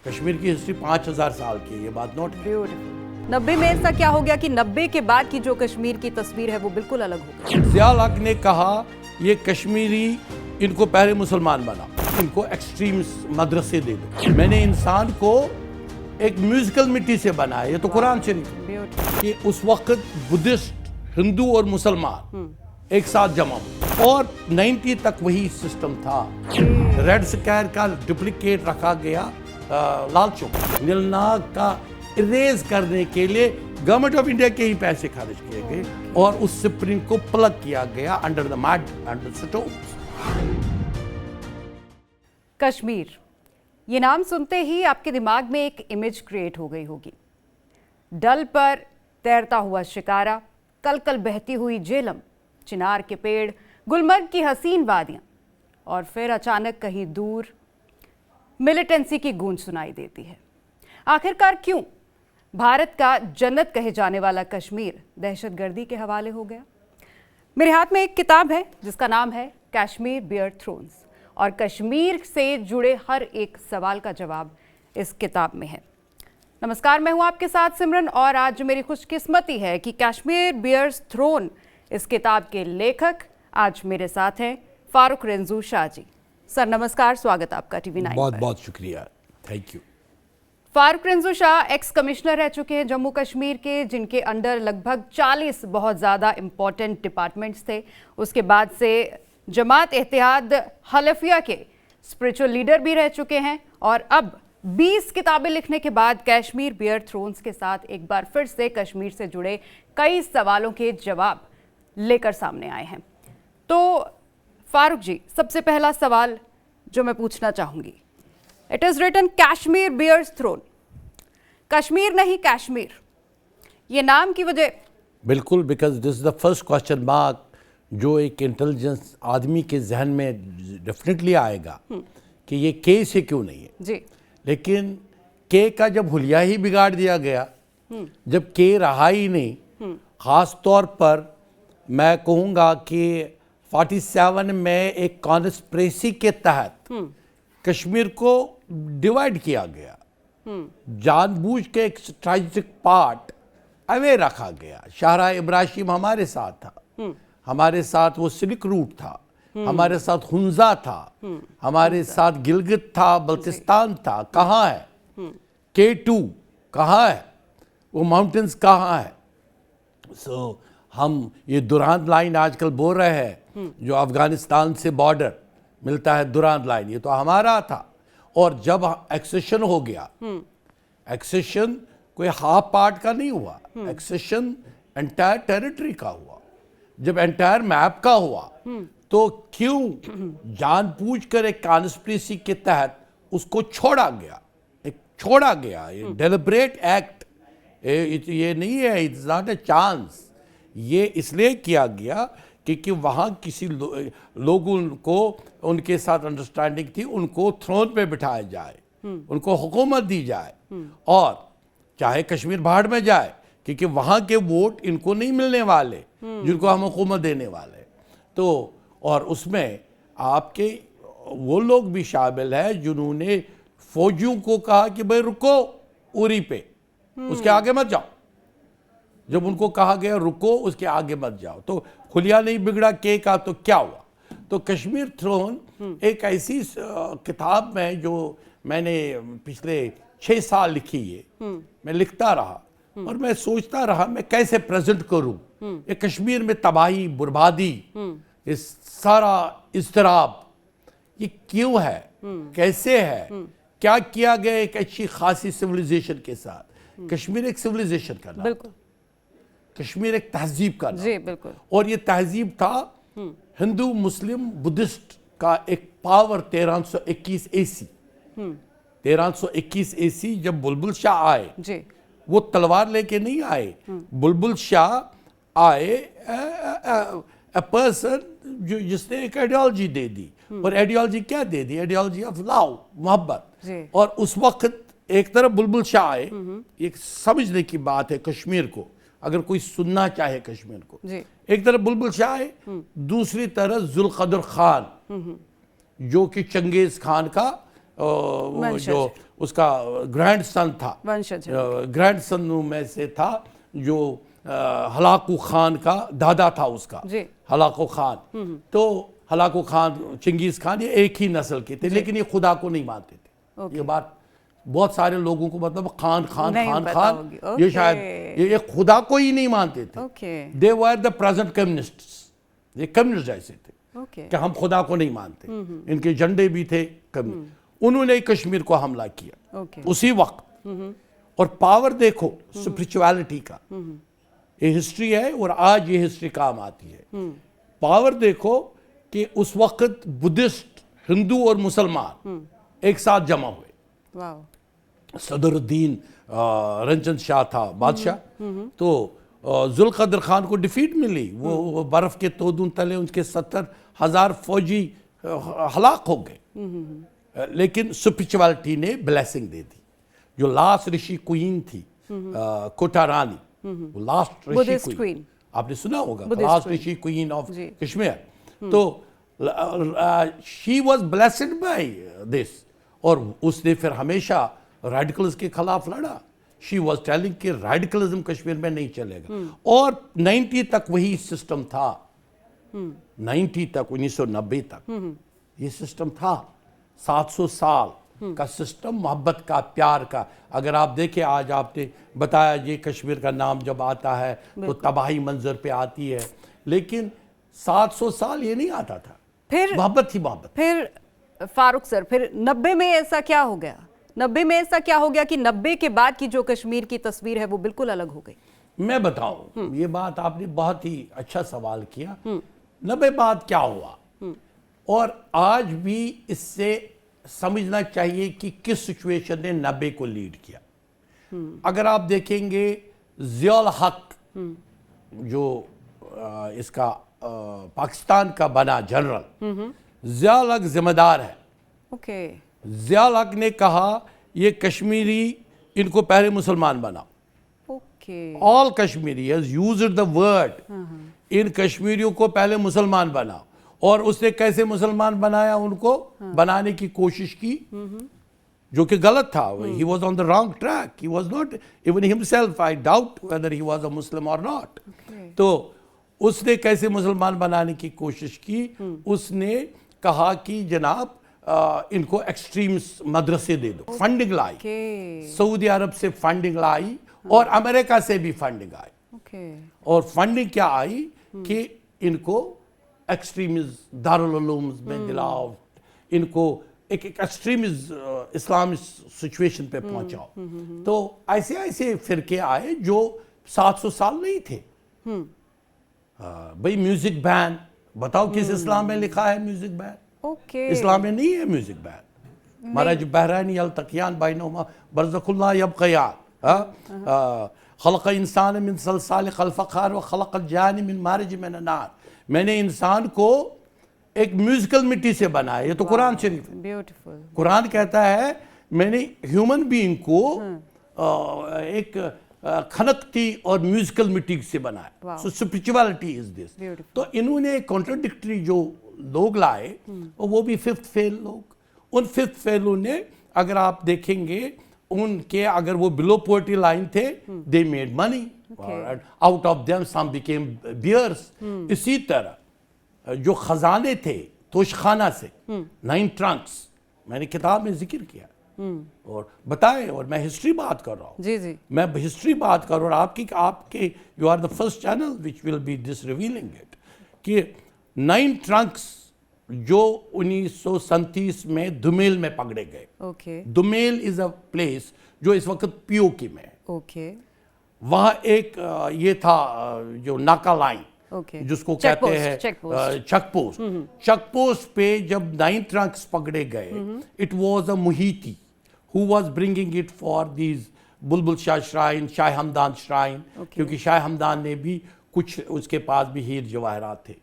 कश्मीर की हिस्ट्री 5000 साल की है, ये बात नोट है। ब्यूटीफुल। 90 में ऐसा क्या हो गया कि 90 के बाद की जो कश्मीर की तस्वीर है वो बिल्कुल अलग हो गई? ज़ियाउल हक ने कहा ये कश्मीरी, इनको पहले मुसलमान बना, इनको एक्सट्रीम मदरसे दे दो। मैंने इंसान को एक म्यूजिकल मिट्टी से बनाया, ये तो कुरान शरीफ ब्यूटीफुल। कि उस वक्त बुद्धिस्ट, हिंदू और मुसलमान एक साथ जमा हुए और 90 तक वही सिस्टम था। रेड स्क्वायर का डुप्लीकेट रखा गया लाल चौक। नीलनाग का इरेज करने के लिए गवर्नमेंट ऑफ इंडिया के ही पैसे खर्च किए गए और उस स्प्रिंग को प्लग किया गया under the mud, under stones. Kashmir, ये नाम सुनते ही आपके दिमाग में एक इमेज क्रिएट हो गई होगी। डल पर तैरता हुआ शिकारा, कल बहती हुई झेलम, चिनार के पेड़, गुलमर्ग की हसीन वादियां और फिर अचानक कहीं दूर मिलिटेंसी की गूंज सुनाई देती है। आखिरकार क्यों भारत का जन्नत कहे जाने वाला कश्मीर दहशतगर्दी के हवाले हो गया? मेरे हाथ में एक किताब है जिसका नाम है कश्मीर बियर थ्रोन्स और कश्मीर से जुड़े हर एक सवाल का जवाब इस किताब में है। नमस्कार, मैं हूं आपके साथ सिमरन और आज मेरी खुशकिस्मती है कि कश्मीर बियर्स थ्रोन इस किताब के लेखक आज मेरे साथ हैं फारूक रेंजू शाह जी। सर नमस्कार, स्वागत आपका TV9 पर। बहुत बहुत शुक्रिया, thank you. Farooq Renju Shah ex commissioner रह चुके हैं जम्मू कश्मीर के, जिनके अंडर लगभग 40 बहुत ज़्यादा इंपॉर्टेंट डिपार्टमेंट्स थे। उसके बाद से जमात एहतियाद हलफिया के स्पिरिचुअल लीडर भी रह चुके हैं और अब 20 किताबें लिखने के बाद कश्मीर बियर थ्रोन्स के साथ एक बार फिर से कश्मीर से जुड़े कई सवालों के जवाब लेकर सामने आए हैं। तो फारूक जी, सबसे पहला सवाल जो मैं पूछना चाहूंगी, it is written Kashmir bears throne, Kashmir नहीं कश्मीर, ये नाम की वजह? बिल्कुल, because this is the first question mark जो एक इंटेलिजेंस आदमी के जहन में डेफिनेटली आएगा कि ये के से क्यों नहीं है जी। लेकिन के का जब हुलिया ही बिगाड़ दिया गया, जब के रहा ही नहीं, खास तौर पर मैं कहूँगा कि 47 में एक कॉन्स्पिरेसी के तहत कश्मीर को डिवाइड किया गया, जानबूझ के एक स्ट्रेटेजिक पार्ट अवे रखा गया। शाहरा इब्राहिम हमारे साथ था, हमारे साथ वो सिल्क रूट था, हमारे साथ हुंजा था, हमारे साथ गिलगित था, बल्तिस्तान था। कहाँ है K2? कहाँ है वो माउंटेन्स? कहाँ है? सो हम ये दुरांत लाइन आजकल बोल रहे हैं, जो अफगानिस्तान से बॉर्डर मिलता है, दुरांत लाइन, ये तो हमारा था। और जब एक्सेशन हो गया, एक्सेशन कोई हाफ पार्ट का नहीं हुआ, एक्सेशन एंटायर टेरिटरी का हुआ। जब एंटायर मैप का हुआ तो क्यों जानबूझकर एक कॉन्स्पिरेसी के तहत उसको छोड़ा गया? ये डेलिब्रेट एक्ट, ये नहीं है, इट्स नॉट ए चांस। ये इसलिए किया गया क्योंकि वहाँ किसी लोगों को उनके साथ अंडरस्टैंडिंग थी, उनको थ्रोन पे बिठाया जाए, उनको हुकूमत दी जाए और चाहे कश्मीर बाहर में जाए, क्योंकि वहाँ के वोट इनको नहीं मिलने वाले जिनको हम हुकूमत देने वाले। तो और उसमें आपके वो लोग भी शामिल हैं जिन्होंने फौजियों को कहा कि भाई रुको उरी पे, उसके आगे मत जाओ। जब उनको कहा गया रुको, उसके आगे मत जाओ, तो खुलिया नहीं बिगड़ा के का, तो क्या हुआ? तो कश्मीर थ्रोन एक ऐसी किताब में जो मैंने पिछले 6 साल लिखी है, मैं लिखता रहा और मैं सोचता रहा मैं कैसे प्रेजेंट करूं ये कश्मीर में तबाही, बर्बादी, इस सारा इज़्तिराब, ये क्यों है, कैसे है, क्या किया गया एक अच्छी खासी सिविलाइजेशन के साथ। कश्मीर एक सिविलाइजेशन का नाम, बिल्कुल, कश्मीर एक तहजीब का नाम, जी बिल्कुल। और ये तहजीब था हिंदू, मुस्लिम, बुद्धिस्ट का एक पावर। 1321 AC 1321 AC जब बुलबुल शाह आए जी, वो तलवार लेके नहीं आए, बुलबुल शाह आए अ पर्सन जो जिसने एक आइडियोलॉजी दे दी। और आइडियोलॉजी क्या दे दी? आइडियोलॉजी ऑफ लव, मोहब्बत। और उस वक्त एक तरफ बुलबुल शाह आए, एक समझने की बात है कश्मीर को, अगर कोई सुनना चाहे कश्मीर को, एक तरफ बुलबुल शाह आए, दूसरी तरफ जुल्क़ादर खान जो कि चंगेज खान का वो जो उसका ग्रैंडसन था, वंशज ग्रैंडसन में से था जो हलाकू खान का दादा था उसका, जी। हलाकू खान। तो हलाकू खान, चंगेज खान, ये एक ही नस्ल के थे, लेकिन ये खुदा को नहीं मानते थे। ये बात बहुत सारे लोगों को, मतलब खान खान नहीं खान पता खान, होगी। ये शायद ये खुदा को ही नहीं मानते थे। Okay they were the present communists, ये कम्युनिस्ट जैसे थे ओके कि हम खुदा को नहीं मानते। इनके झंडे भी थे कम्युनिस्ट। उन्होंने कश्मीर को हमला किया ओके उसी वक्त। और पावर देखो स्पिरिचुअलिटी का, ये हिस्ट्री है और आज ये हिस्ट्री काम आती है। पावर देखो कि उस वक्त बुद्धिस्ट, हिंदू और मुसलमान एक साथ जमा हुए। वाह सदरुद्दीन रंजन शाह था बादशाह, तो जुल्कदर खान को डिफीट मिली। वो बर्फ के तोदून तले उनके 70,000 फौजी हलाक हो गए। लेकिन स्पिरिचुअलिटी ने ब्लेसिंग दे दी। जो लास्ट ऋषि क्वीन थी कोटा रानी, वो लास्ट ऋषि क्वीन, आपने सुना होगा, last Rishi queen of Kashmir. तो she was blessed by this, और उसने फिर हमेशा रेडिकल्स के खिलाफ लड़ा। शी वाज टेलिंग कि रेडिकलिज्म कश्मीर में नहीं चलेगा। और 90 तक वही सिस्टम था, 90 तक, 1990 तक ये सिस्टम था। 700 साल का सिस्टम, मोहब्बत का, प्यार का। अगर आप देखें, आज आपने बताया ये कश्मीर का नाम जब आता है तो तबाही मंजर पे आती है, लेकिन 700 साल ये नहीं आता था, फिर मोहब्बत ही मोहब्बत। फिर फारूक सर, फिर 90 में ऐसा क्या हो गया? 90 में ऐसा क्या हो गया कि 90 के बाद की जो कश्मीर की तस्वीर है वो बिल्कुल अलग हो गई? मैं बताऊं, ये बात आपने बहुत ही अच्छा सवाल किया। 90 बाद क्या हुआ, और आज भी इससे समझना चाहिए कि किस सिचुएशन ने 90 को लीड किया। अगर आप देखेंगे, ज़ियाउल हक जो इसका पाकिस्तान का बना जनरल, ज़ियाउल हक जिम्मेदार है। ओके ज़ियाउल हक ने कहा ये कश्मीरी, इनको पहले मुसलमान बनाओ। Okay all Kashmiri has used the word, इन कश्मीरियों को पहले मुसलमान बनाओ। और उसने कैसे मुसलमान बनाया, उनको बनाने की कोशिश की, जो कि गलत था। He was on the wrong track, he was not even himself, I doubt whether he was a Muslim और नॉट। तो उसने कैसे मुसलमान बनाने की कोशिश की, उसने कहा कि जनाब इनको एक्सट्रीम मदरसे दे दो। फंडिंग लाई, सऊदी अरब से फंडिंग लाई और अमेरिका से भी फंडिंग आई। और फंडिंग क्या आई कि इनको एक्सट्रीमिज्म दारुल उलूम में दिलाओ, इनको एक एक्सट्रीमिज्म इस्लामिक सिचुएशन पे पहुंचाओ। तो ऐसे ऐसे फिरके आए जो 700 साल नहीं थे। भाई म्यूजिक बैन, बताओ किस इस्लाम में लिखा है म्यूजिक बैन? इस्लाम में नहीं है म्यूजिक बैन। मरज बहरैनी अल्तकियान बैनहुमा बरज़खुल्लाह यबक़ियान, खलक़ इंसान मिन सलसाल कल फ़ख़ार व खलक़ल जान मिन मारिज मिन नार। मैंने इंसान को एक म्यूजिकल मिट्टी से बनाया। ये तो कुरान शरीफ है। ब्यूटीफुल। कुरान कहता है मैंने ह्यूमन बीइंग को एक खनकती और म्यूजिकल मिट्टी से बनाया। सो स्पिरिचुअलिटी इज दिस। तो इन्होंने कॉन्ट्राडिक्टरी जो लोग लाए, वो भी फिफ्थ फेल लोग। उन फिफ्थ फेलों ने, अगर आप देखेंगे, उनके अगर वो बिलो पॉवर्टी लाइन थे, they made money, out of them some became bears. इसी तरह जो खजाने थे तोशखाना से, 9 ट्रंक्स, मैंने किताब में जिक्र किया और बताए, और मैं हिस्ट्री बात कर रहा हूँ। जी जी, मैं हिस्ट्री बात कर रहा हूँ। और आपके you are the first channel which will be this revealing it, कि 9 ट्रंक्स जो 1937 में दुमेल में पकड़े गए। ओके दुमेल इज अ प्लेस जो इस वक्त पीओके में है। ओके वहाँ एक ये था जो नाका लाइन, जिसको कहते हैं चेक पोस्ट पे जब 9 ट्रंक्स पकड़े गए, इट वाज अ मुहीती who was bringing it for these Bulbul Shah shrine, Shah Hamdan shrine, क्योंकि शाह हमदान ने भी कुछ, उसके पास भी हीर जवाहरात थे।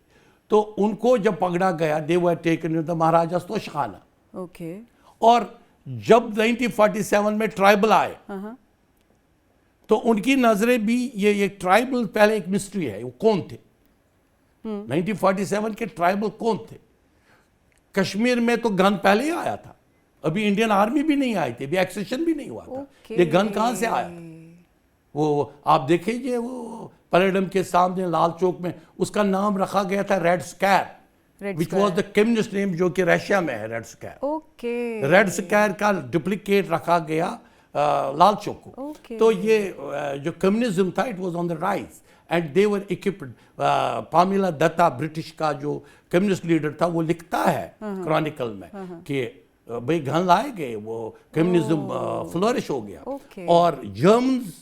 तो उनको जब पकड़ा गया, they were taken in the Maharaja तोशखाना। ओके। और जब 1947 में ट्राइबल आए, तो उनकी नजरें भी, ये ट्राइबल पहले एक मिस्ट्री है, वो कौन थे 1947 के ट्राइबल कौन थे? कश्मीर में तो गन पहले ही आया था, अभी इंडियन आर्मी भी नहीं आई थी, अभी एक्सेशन भी नहीं हुआ था। Okay. ये गन कहाँ से आया? वो आप देखिए, वो पैलेडियम के सामने लाल चौक में उसका नाम रखा गया था red square, which was the communist name, जो कि रशिया में है red square. Okay, red square का डुप्लीकेट रखा गया लाल चौक को। Okay. तो ये जो कम्युनिज्म था, it was on the rise and they were equipped. Pamila Dutta, British का जो कम्युनिस्ट लीडर था, वो लिखता है क्रॉनिकल में कि भाई गन लाए गए, वो कम्युनिज्म फ्लोरिश हो गया। Okay. और Germans,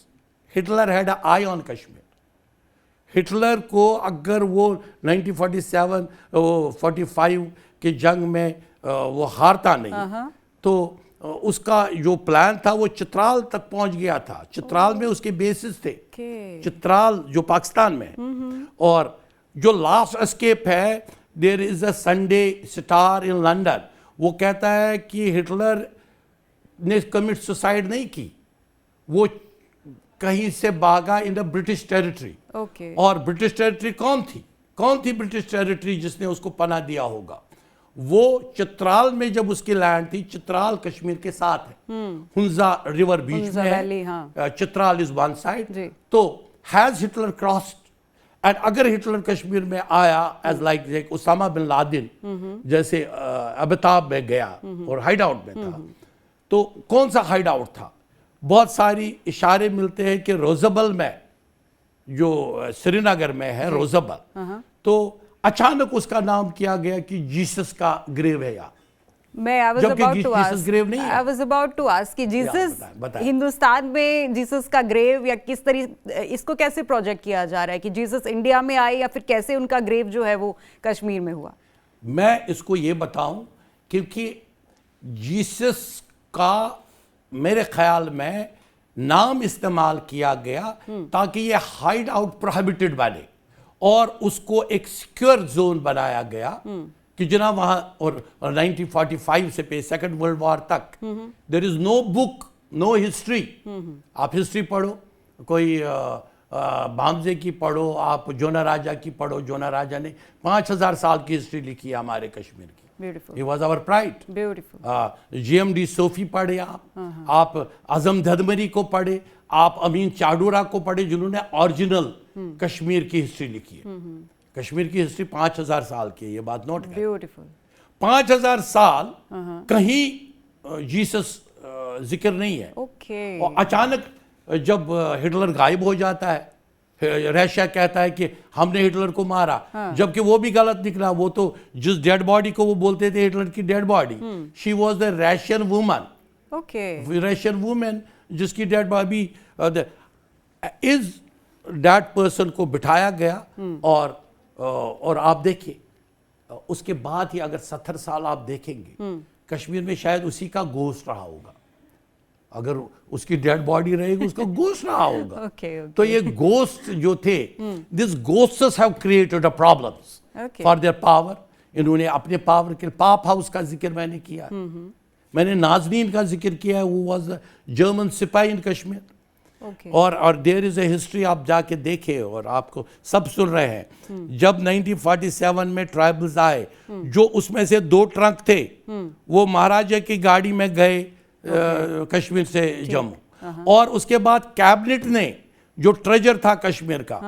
Hitler had I on Kashmir. Hitler को अगर वो 1947 45 के जंग में वो हारता नहीं, तो उसका जो प्लान था वो चित्राल तक पहुंच गया था। चित्राल में उसके बेसिस थे, चित्राल जो पाकिस्तान में है। और जो लास्ट एस्केप है, there is a Sunday Star in London, वो कहता है कि हिटलर ने कमिट सुसाइड नहीं की, वो कहीं से भागा in the British territory. Okay, और ब्रिटिश टेरिटरी कौन थी ब्रिटिश टेरिटरी जिसने उसको पनाह दिया होगा? वो चित्राल में जब उसकी लैंड थी, चित्राल कश्मीर के साथ है, हुंजा रिवर बीच हुंजा में वैली, है, हाँ। Chitral is one side. जी। तो हैज हिटलर क्रॉस्ड? एंड अगर हिटलर कश्मीर में आया as like Osama bin Laden जैसे अमिताभ में गया और हाइड आउट में था, तो कौन सा हाइड आउट था? बहुत सारी इशारे मिलते हैं कि रोजबल में, जो श्रीनगर में है रोजबल, तो अचानक उसका नाम किया गया कि जीसस का ग्रेव है यहाँ। मैं I was जबकि about to Jesus ask, grave नहीं है। I was about to ask कि जीसस बताएं। हिंदुस्तान में जीसस का ग्रेव, या किस तरीके इसको कैसे प्रोजेक्ट किया जा रहा है कि जीसस इंडिया में आए, या फिर कैसे उनका ग्रेव जो है वो कश्मीर में हुआ? मैं इसको ये बताऊं, क्योंकि जीसस का मेरे ख्याल में नाम इस्तेमाल किया गया ताकि ये हाइड आउट प्रोहिबिटेड बने और उसको एक सिक्योर जोन बनाया गया कि जना वहां, और 1945 से सेकंड वर्ल्ड वॉर तक there is no book, no history. आप हिस्ट्री पढ़ो, कोई बामजे की पढ़ो, आप जोना राजा की पढ़ो। जोना राजा ने 5000 साल की हिस्ट्री लिखी है हमारे कश्मीर की। Beautiful, he was our pride. Beautiful. GMD Sofi पढ़े आप आजम धदमरी को पढ़े, आप अमीन चाडूरा को पढ़े, जिन्होंने ओरिजिनल कश्मीर की हिस्ट्री लिखी है। कश्मीर की हिस्ट्री 5000 साल की है, ये बात नोट करें। ब्यूटीफुल। 5000 साल कहीं जीसस जिक्र नहीं है। ओके। और अचानक जब हिटलर गायब हो जाता है, रशिया कहता है कि हमने हिटलर को मारा, जबकि वो भी गलत निकला। वो तो जिस डेड बॉडी को वो बोलते थे हिटलर की dead body, she was the Russian woman. Okay, Russian women जिसकी dead body is that person को बिठाया गया। और आप देखिए, उसके बाद ही अगर 70 साल आप देखेंगे, कश्मीर में शायद उसी का गोश्त रहा होगा। अगर उसकी डेड बॉडी रहेगी, उसका गोश्त रहा होगा। okay. तो ये गोश्त जो थे, this ghosts have created a problems for their power. इन्होंने अपने पावर के, पाप हाउस का जिक्र मैंने किया, मैंने नाजनीन का जिक्र किया है, वो वाज जर्मन सिपाही इन कश्मीर। Okay. और देयर इज ए हिस्ट्री, आप जाके देखें, और आपको सब सुन रहे हैं। जब 1947 में ट्राइबल्स आए, जो उसमें से 2 ट्रक थे, वो महाराजा की गाड़ी में गए कश्मीर से जम्मू। और उसके बाद कैबिनेट ने, जो ट्रेजर था कश्मीर का,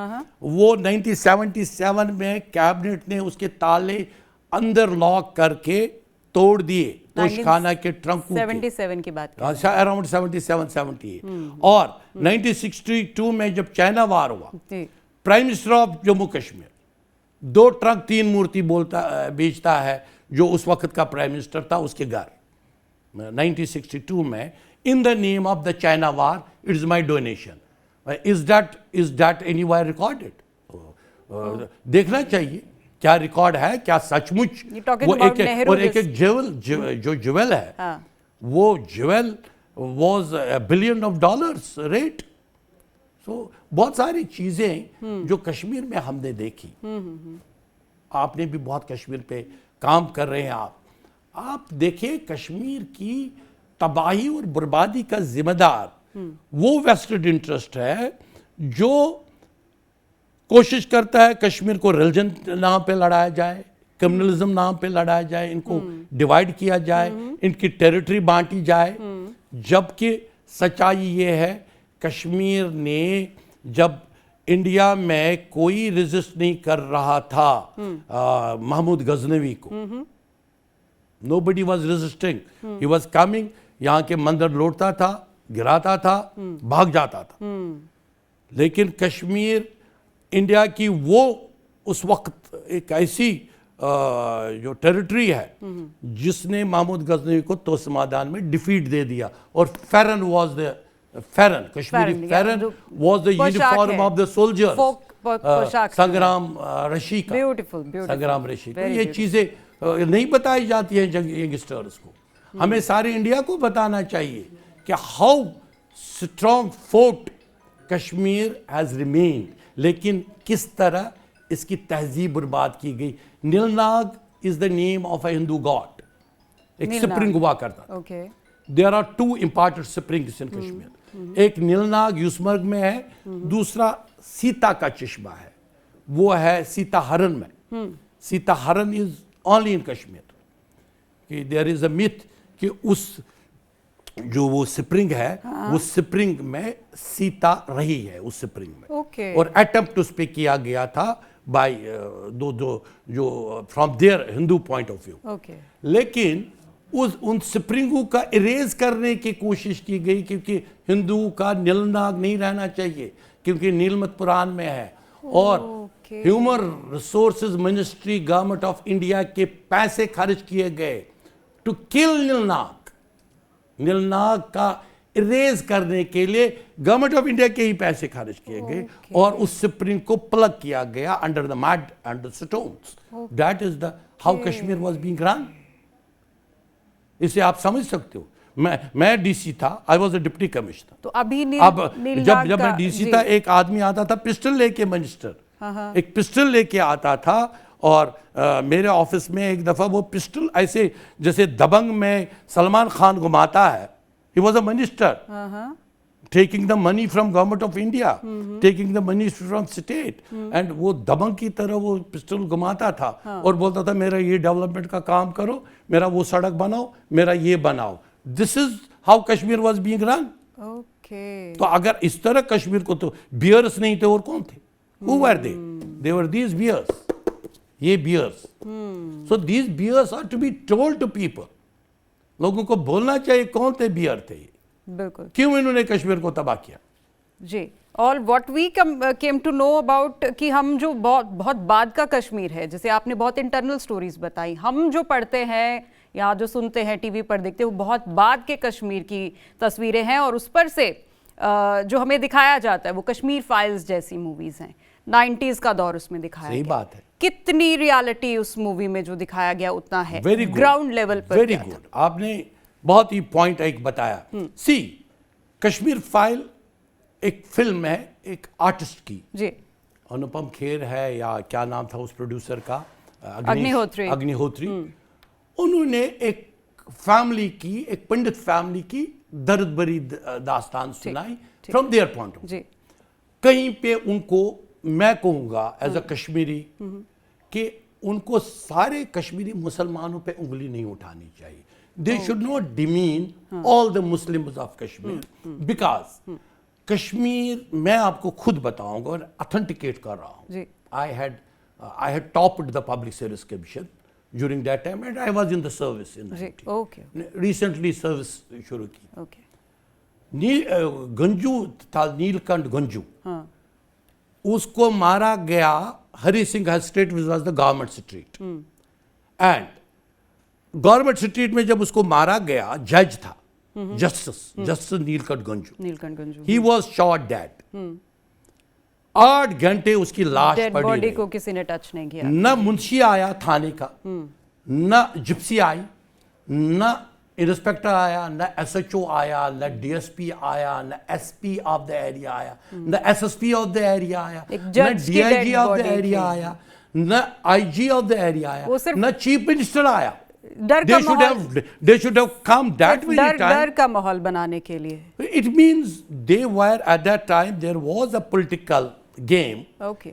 वो 1977 में कैबिनेट ने उसके ताले अंदर लॉक करके तोड़ दिए, तोशखाना के ट्रंकों के। 77 की बात कर, अच्छा, अराउंड 77 78। और 1962 में जब चाइना वार हुआ, prime minister of Jammu Kashmir 2 truck 3 मूर्ति बेचता है, जो उस वक्त का प्राइम मिनिस्टर था, उसके घर 1962 में, in the name of the China war, it is my donation. Is that anywhere recorded? देखना चाहिए क्या रिकॉर्ड है, क्या सचमुच वो एक ज्वेल, जो ज्वेल है, वो ज्वेल वाज $1 billion रेट। सो बहुत सारी चीजें जो कश्मीर में हमने देखी। आपने भी बहुत कश्मीर पे काम कर रहे हैं। आप देखिए, कश्मीर की तबाही और बर्बादी का जिम्मेदार वो वेस्टेड इंटरेस्ट है जो कोशिश करता है कश्मीर को रिलीजन नाम पे लड़ाया जाए, कम्युनलिज्म नाम पे लड़ाया जाए, इनको डिवाइड किया जाए, इनकी टेरिटरी बांटी जाए। जबकि सच्चाई ये है, कश्मीर ने जब इंडिया में कोई रेजिस्ट नहीं कर रहा था महमूद गजनवी को, nobody was resisting, he was coming, यहाँ के मंदिर लौटता था, गिराता था, भाग जाता था। लेकिन कश्मीर इंडिया की वो उस वक्त एक ऐसी जो टेरिटरी है जिसने महमूद गजनवी को तोसमादान में डिफीट दे दिया। और pheran was the pheran, Kashmiri pheran was the uniform of the soldiers, Sangram Rashi का, ब्यूटीफुल संग्राम रशी। तो ये चीजें नहीं बताई जाती हैं यंगस्टर्स को। हमें सारे इंडिया को बताना चाहिए कि how strong fort Kashmir has remained, लेकिन किस तरह इसकी तहजीब बर्बाद की गई। Neelnag is the name of a Hindu god, एक स्प्रिंग हुआ करता था। Okay, there are two important springs in Kashmir, एक नीलनाग यूसमर्ग में है, दूसरा सीता का चश्मा है, वो है सीता हरन में। सीता हरन इज ओनली इन कश्मीर। कि देयर इज अ मिथ कि उस जो वो स्प्रिंग है, वो स्प्रिंग में सीता रही है उस स्प्रिंग में। ओके, और अटेम्प्ट उस पे किया गया था बाय जो from there Hindu point of view. Okay, लेकिन उन स्प्रिंगों का इरेज करने की कोशिश की गई, क्योंकि हिंदू का नीलनाग नहीं रहना चाहिए, क्योंकि नीलमत पुराण में है। और human resources ministry government of India के पैसे खर्च किए गए टू किल नीलनाग, नीलनाग का इरेज करने के लिए गवर्नमेंट ऑफ इंडिया के ही पैसे खर्च किए गए। और उस स्प्रिंग को प्लग किया गया under the mud and the stones. That is the how Kashmir was being run. इसे आप समझ सकते हो। मैं डीसी था, I was a deputy commissioner. तो अभी जब मैं डीसी था, एक आदमी आता था पिस्टल लेके, मिनिस्टर एक पिस्टल लेके आता था, और मेरे ऑफिस में एक दफा वो पिस्टल ऐसे जैसे दबंग में सलमान खान घुमाता है, he was a minister taking the money from government of India, taking the money from state, and वो दबंग की तरह वो पिस्टल घुमाता था और बोलता था मेरा ये डेवलपमेंट का काम करो, मेरा वो सड़क बनाओ, मेरा ये बनाओ। This is how Kashmir was being run. Okay, तो अगर इस तरह कश्मीर को, तो बियर्स नहीं थे और कौन थे? Who were they? They were these bears. ये bears. So these bears are to be told to people. लोगों को बोलना चाहिए कौन थे बियर थे, बिल्कुल, क्यों इन्होंने कश्मीर को तबाह किया। जी। और what we came to know about कि हम जो बहुत बाद का कश्मीर है, जैसे आपने बहुत इंटरनल स्टोरीज बताई, हम जो पढ़ते हैं या जो सुनते हैं टीवी पर देखते हैं, वो बहुत बाद के कश्मीर की तस्वीरें हैं। और उस पर से जो हमें दिखाया जाता है वो कश्मीर फाइल्स जैसी मूवीज हैं, 90s का दौर उसमें दिखाया सही गया। बात है। कितनी रियलिटी उस मूवी में जो दिखाया गया उतना है वेरी गुड, ग्राउंड लेवल पर। वेरी गुड, आपने बहुत ही पॉइंट एक बताया। सी, कश्मीर फाइल एक फिल्म है एक आर्टिस्ट की, जी, अनुपम खेर है या क्या नाम था उस प्रोड्यूसर का, अग्निहोत्री। उन्होंने एक फैमिली की, एक पंडित फैमिली की दर्द भरी दास्तान सुनाई from their point of view. कहीं पे उनको मैं कहूँगा एज अ कश्मीरी कि उनको सारे कश्मीरी मुसलमानों पे उंगली नहीं उठानी चाहिए। They should not demean all the Muslims of Kashmir, because Kashmir, मैं आपको खुद बताऊंगा और ऑथेंटिकेट कर रहा हूँ। I had topped the public service commission during that time and I was in the service in recently service शुरू की। गंजू था, नीलकंठ गंजू, उसको मारा गया Hari Singh street, which was the government street. And government street में जब उसको मारा गया, जज था, justice Neelkanth Ganju, he was shot dead. 8 घंटे उसकी लाश पड़ी बॉडी को किसी ने टच नहीं किया। न मुंशी आया थाने का, न जिप्सी आई, न इंस्पेक्टर आया, न SHO आया, न DSP आया, न SP ऑफ द एरिया आया, न SSP ऑफ द एरिया आया, न DIG ऑफ द एरिया आया, न IG ऑफ द एरिया आया, न चीफ मिनिस्टर आया। They should have come that very time. डर का माहौल बनाने के लिए। It means they were at that time there was a political game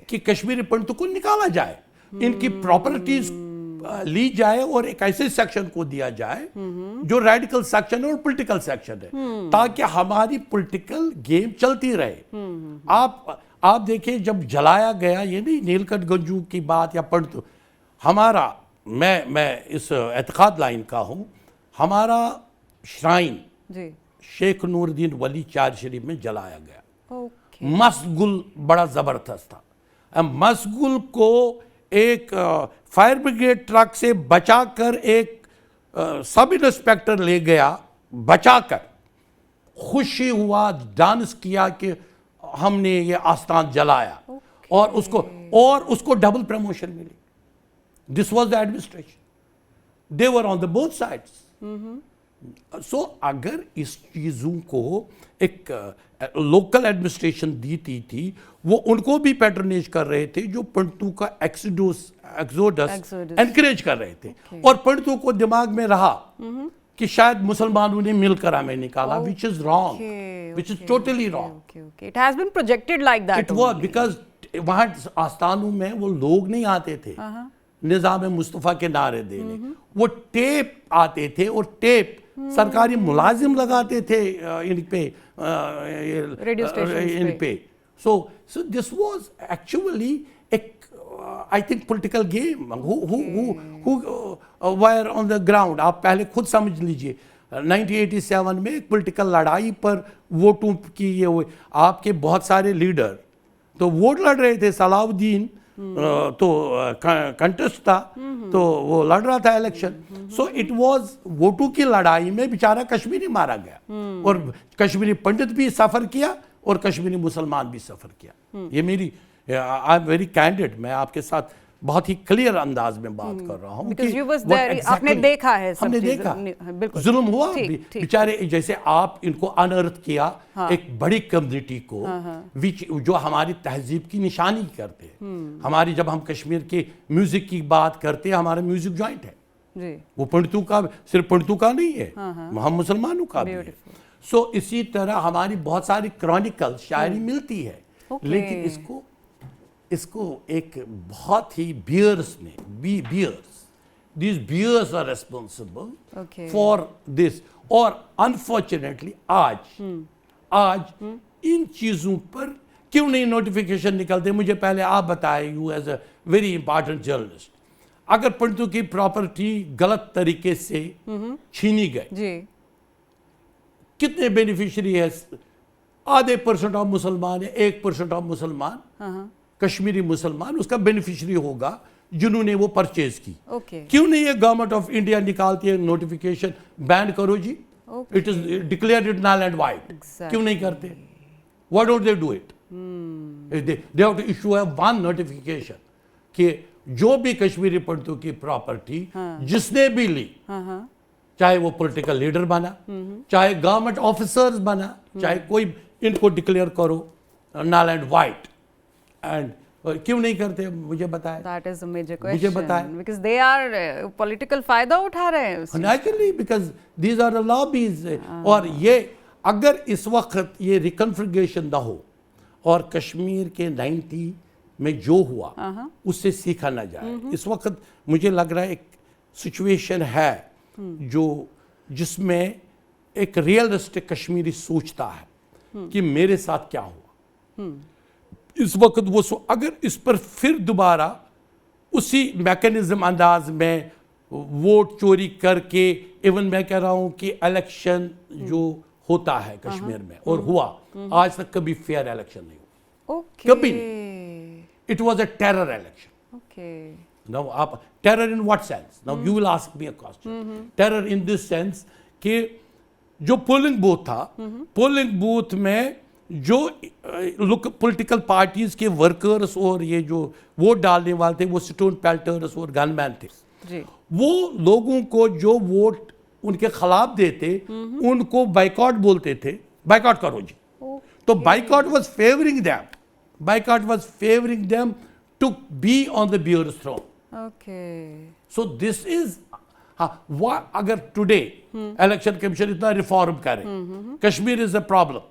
कि कश्मीरी पंडितों को निकाला जाए, इनकी प्रॉपर्टीज ली जाए और एक ऐसे सेक्शन को दिया जाए जो रेडिकल सेक्शन है और पॉलिटिकल सेक्शन है, ताकि हमारी पॉलिटिकल गेम चलती रहे। आप देखिए, जब जलाया गया, ये नहीं नीलकंठ गंजू की बात या पंडित, हमारा मैं इस एतकाद लाइन का हूँ, हमारा श्राइन जी शेख नूरुद्दीन वली चार शरीफ में जलाया गया। ओके मसगुल बड़ा जबरदस्त था। मसगुल को एक फायर ब्रिगेड ट्रक से बचाकर एक सब इंस्पेक्टर ले गया, बचाकर खुशी हुआ, डांस किया कि हमने ये आस्थान जलाया, और उसको डबल प्रमोशन मिली। This was the administration, they were on the both sides. So अगर इस चीज़ों को एक लोकल एडमिनिस्ट्रेशन दी थी, वो उनको भी पैट्रनेज कर रहे थे जो पंडितों का एक्सोडस एनकरेज कर रहे थे, और पंडितों को दिमाग में रहा कि शायद मुसलमानों ने मिलकर हमें निकाला, which is wrong, which is totally wrong. It has been projected like that. It was because वहां आस्थानों में वो लोग नहीं आते थे निजाम मुस्तफ़ा के नारे देने, वो टेप आते थे, और टेप सरकारी मुलाजिम लगाते थे इन पे, रेडियो स्टेशन इन पे। सो दिस वाज एक्चुअली एक I think political game who were on the ground. आप पहले खुद समझ लीजिए, 1987 में एक पॉलिटिकल लड़ाई पर वोटों की ये हुई, आपके बहुत सारे लीडर तो वोट लड़ रहे थे। सलाउद्दीन तो कंटेस्ट था, तो वो लड़ रहा था इलेक्शन। सो इट वाज वोटों की लड़ाई में बेचारा कश्मीरी मारा गया, और कश्मीरी पंडित भी सफर किया और कश्मीरी मुसलमान भी सफर किया। ये मेरी आई एम वेरी कैंडिड, मैं आपके साथ बहुत ही क्लियर अंदाज में बात कर रहा हूँ कि आपने देखा है, हमने देखा जुल्म हुआ बेचारे, जैसे आप इनको अनर्थ किया एक बड़ी कम्युनिटी को, जो हमारी तहजीब की निशानी करते हैं। हमारी जब हम कश्मीर के म्यूजिक की बात करते हैं, हमारा म्यूजिक जॉइंट है जी, वो पंडितों का, सिर्फ पंडितों का नहीं है, हम मुसलमानों का भी है। सो इसी तरह हमारी बहुत सारी क्रॉनिकल शायरी मिलती है, लेकिन इसको एक बहुत ही बियर्स ने these bears are responsible for this। और अनफॉर्चुनेटली आज इन चीजों पर क्यों नहीं नोटिफिकेशन निकलते? मुझे पहले आप बताएं, you as a very important journalist, अगर पंडितों की प्रॉपर्टी गलत तरीके से छीनी गई, कितने बेनिफिशियरी है? आधे % ऑफ मुसलमान है, 1% ऑफ मुसलमान, कश्मीरी मुसलमान उसका बेनिफिशियरी होगा जिन्होंने वो परचेज की। क्यों नहीं ये गवर्नमेंट ऑफ इंडिया निकालती है नोटिफिकेशन, बैन करो जी, it is declared it null and void. क्यों नहीं करते? Why don't they do it? They have to issue a one notification कि जो भी कश्मीरी पंडितों की प्रॉपर्टी जिसने भी ली, चाहे वो पॉलिटिकल लीडर बना, चाहे गवर्नमेंट ऑफिसर्स बना, चाहे कोई, इनको डिक्लेयर करो नल एंड वाइड। एंड क्यों नहीं करते? मुझे बताएं। That is a major question. मुझे बताएं। Because they are political फायदा उठा रहे हैं उससे। Naturally, because these are the lobbies। और ये अगर इस वक्त ये रिकन्फिगरेशन ना हो और कश्मीर के 90 में जो हुआ उससे सीखा ना जाए, इस वक्त मुझे लग रहा है एक सिचुएशन है जिसमें एक रियलिस्टिक कश्मीरी सोचता है कि मेरे साथ क्या हुआ। इस वक्त वो अगर इस पर फिर दोबारा उसी मैकेनिज्म अंदाज में वोट चोरी करके, इवन मैं कह रहा हूं कि इलेक्शन जो होता है कश्मीर में और हुआ, आज तक कभी फेयर इलेक्शन नहीं हुआ, कभी नहीं। It was a terror election. Now आप, terror in what sense? Now you will ask me a question. Terror in this sense कि जो पोलिंग बूथ था, पोलिंग बूथ में जो पॉलिटिकल पार्टीज के वर्कर्स और ये जो वोट डालने वाले थे, वो स्टोन पेल्टर्स और गनमैन थे जी। वो लोगों को जो वोट उनके खिलाफ देते उनको बाइकॉट बोलते थे, बाइकॉट करो जी। तो boycott was favouring them, boycott was favouring them to be on the bears throne. So this is, अगर टुडे इलेक्शन कमीशन इतना रिफॉर्म करे, Kashmir is a problem,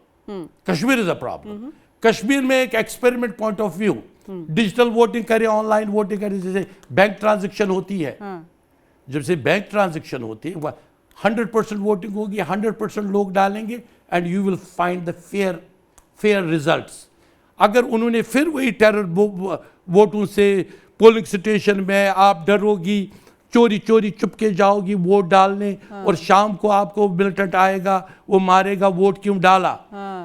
Kashmir is a problem. Kashmir में एक experiment point of view digital voting करें, online voting करें, जैसे bank transaction होती है, जब से बैंक ट्रांजैक्शन होती है 100% वोटिंग होगी, 100% लोग डालेंगे and you will find the fair results. अगर उन्होंने फिर वही टेरर वोटों से पोलिंग स्टेशन में आप डरोगी, चोरी चोरी चुपके जाओगी वोट डालने, और शाम को आपको मिलिटेंट आएगा, वो मारेगा वोट क्यों डाला,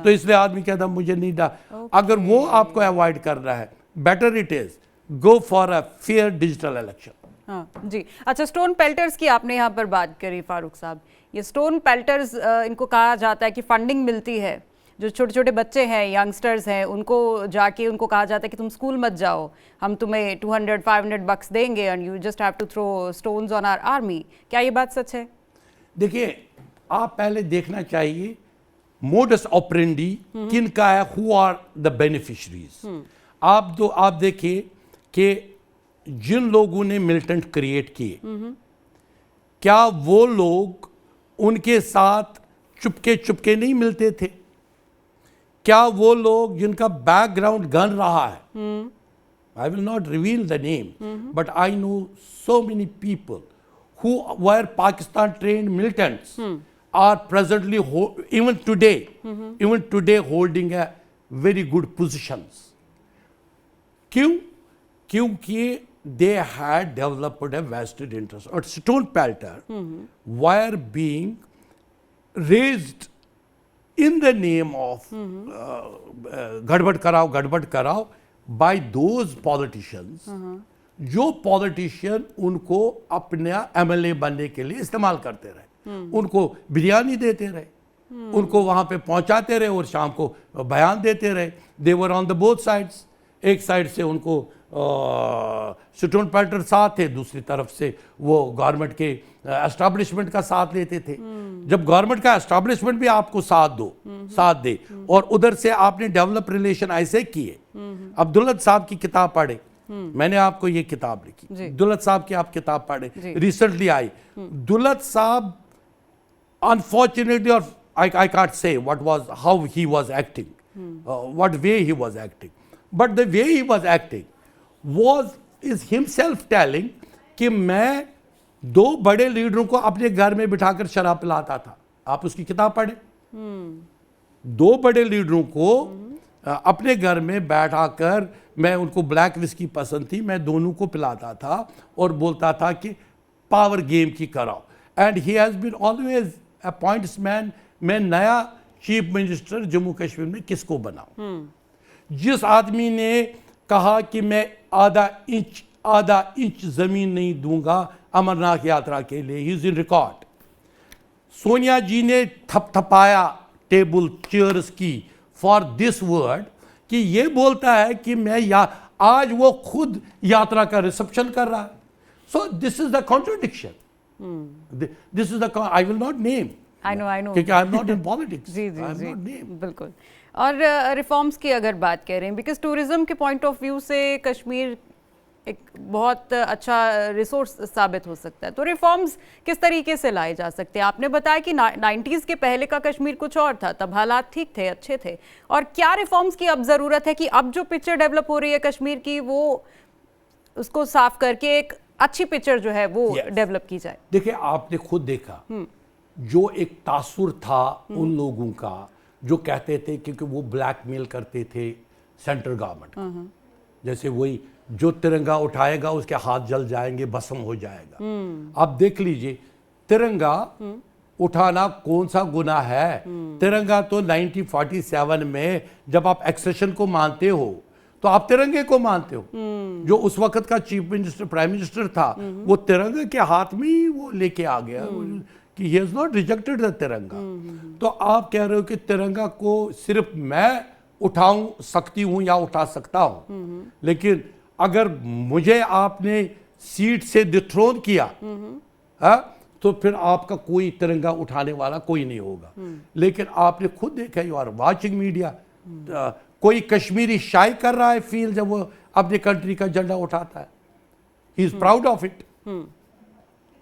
तो इसलिए आदमी कहता मुझे नहीं डाल। अगर वो आपको अवॉइड कर रहा है, better it is go for a fair digital election. हाँ जी। अच्छा, स्टोन पेल्टर्स की आपने यहाँ पर बात करी फारूक साहब। ये स्टोन पेल्टर्स, इनको कहा जाता है कि फंडिंग मिलती है, जो छोटे छोटे बच्चे हैं, यंगस्टर्स हैं, उनको जाके उनको कहा जाता है कि तुम स्कूल मत जाओ, हम तुम्हें 200-500 बक्स देंगे and you just have to throw stones on our army. क्या ये बात सच है? देखिए, आप पहले देखना चाहिए मोडस ऑपरेंडी किन का है, हु आर द बेनिफिशरीज। आप देखिए कि जिन लोगों ने मिलिटेंट क्रिएट किए, क्या वो लोग उनके साथ चुपके चुपके नहीं मिलते थे? क्या वो लोग जिनका बैकग्राउंड गन रहा है, I will not reveal the name, but I know so many people who were Pakistan trained militants are presently even today holding a very good positions. क्यों? क्योंकि they had developed a vested interest. Or stone pelter were being raised in the name of गड़बड़ कराओ by those politicians, जो politician उनको अपना MLA बनने के लिए इस्तेमाल करते रहे, उनको बिरयानी देते रहे, उनको वहां पे पहुंचाते रहे और शाम को बयान देते रहे। They were on the both sides. एक साइड से उनको स्टोन पेल्टर साथ थे, दूसरी तरफ से वो गवर्नमेंट के एस्टैब्लिशमेंट का साथ लेते थे। जब गवर्नमेंट का एस्टैब्लिशमेंट भी आपको साथ दे और उधर से आपने डेवलप रिलेशन ऐसे किए। अब दुल्लत साहब की किताब पढ़े, मैंने आपको ये किताब लिखी, दुल्लत साहब की आप किताब पढ़े, रिसेंटली आई। दुल्लत साहब अनफॉर्चुनेटली, और I can't say how he was acting, what way he was acting, but the way he was acting is himself telling कि मैं दो बड़े लीडरों को अपने घर में बिठाकर शराब पिलाता था। आप उसकी किताब पढ़े। दो बड़े लीडरों को अपने घर में बैठाकर, मैं उनको ब्लैक विस्की पसंद थी, मैं दोनों को पिलाता था और बोलता था कि पावर गेम की कराओ। And he has been always appoints man. मैं नया चीफ मिनिस्टर जम्मू कश्मीर में किसको बनाऊं? जिस आदमी ने कहा कि मैं आधा इंच जमीन नहीं दूंगा अमरनाथ यात्रा के लिए, he is in record. Sonia ji ने थपथपाया टेबल चेयर्स की फॉर दिस वर्ड कि ये बोलता है कि मैं आज वो खुद यात्रा का रिसेप्शन कर रहा है। So this is the contradiction. This is the, I will not name, I know. क्योंकि I am not in politics. जी, बिल्कुल। और रिफॉर्म्स की अगर बात करें, बिकॉज टूरिज्म के पॉइंट ऑफ व्यू से कश्मीर एक बहुत अच्छा रिसोर्स साबित हो सकता है, तो रिफॉर्म्स किस तरीके से लाए जा सकते हैं? आपने बताया कि 90s के पहले का कश्मीर कुछ और था, तब हालात ठीक थे, अच्छे थे, और क्या रिफॉर्म्स की अब ज़रूरत है कि अब जो पिक्चर डेवलप हो रही है कश्मीर की, वो उसको साफ करके एक अच्छी पिक्चर जो है वो डेवलप की जाए? देखिए, आपने खुद देखा जो एक तासुर था उन लोगों का जो कहते थे, क्योंकि वो ब्लैकमेल करते थे सेंट्रल गवर्नमेंट, जैसे वही जो तिरंगा उठाएगा उसके हाथ जल जाएंगे, भस्म हो जाएगा। आप देख लीजिए, तिरंगा उठाना कौन सा गुनाह है? तिरंगा तो 1947 में जब आप एक्सेशन को मानते हो तो आप तिरंगे को मानते हो। जो उस वक्त का चीफ मिनिस्टर, प्राइम मिनिस्टर था, वो तिरंगे के हाथ में ही वो लेके आ गया कि he has not rejected the तिरंगा। तो आप कह रहे हो कि तिरंगा को सिर्फ मैं उठाऊं सकती हूं या उठा सकता हूं, लेकिन अगर मुझे आपने सीट से डिथ्रोन किया तो फिर आपका कोई तिरंगा उठाने वाला कोई नहीं होगा। लेकिन आपने खुद देखा, यू आर वाचिंग मीडिया, कोई कश्मीरी शाई कर रहा है फील जब वो अपने कंट्री का झंडा उठाता है। He is proud of it.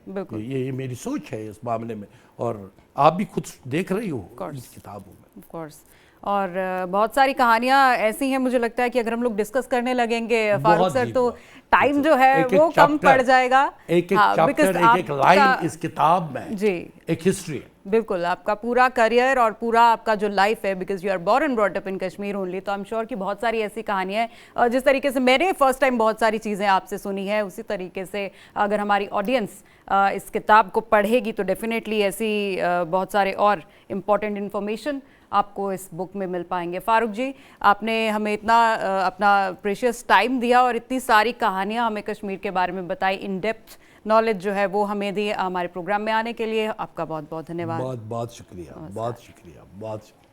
बिल्कुल, ये मेरी सोच है इस मामले में, और आप भी खुद देख रही हो इस किताबों में। Of course. और बहुत सारी कहानियां ऐसी हैं, मुझे लगता है कि अगर हम लोग डिस्कस करने लगेंगे फारूक बहुत सर जी, तो बहुत। टाइम जो है एक-एक वो कम चैप्टर, पड़ जाएगा। एक-एक हाँ, चैप्टर, because एक-एक आपका- लाइन इस किताब में जी एक हिस्ट्री है। बिल्कुल, आपका पूरा करियर और पूरा आपका जो लाइफ है, because you are born and brought up in Kashmir only, तो आई एम श्योर कि बहुत सारी ऐसी कहानियां हैं। जिस तरीके से मैंने फर्स्ट टाइम बहुत सारी चीज़ें आपसे सुनी है, उसी तरीके से अगर हमारी ऑडियंस इस किताब को पढ़ेगी तो डेफिनेटली ऐसी बहुत सारे और इम्पॉर्टेंट इन्फॉर्मेशन आपको इस बुक में मिल पाएंगे। फारूक जी, आपने हमें इतना अपना प्रेशियस टाइम दिया और इतनी सारी कहानियां हमें कश्मीर के बारे में बताई, इन डेप्थ नॉलेज जो है वो हमें दी। हमारे प्रोग्राम में आने के लिए आपका बहुत बहुत धन्यवाद। बहुत बहुत शुक्रिया, बहुत शुक्रिया, बहुत शुक्रिया।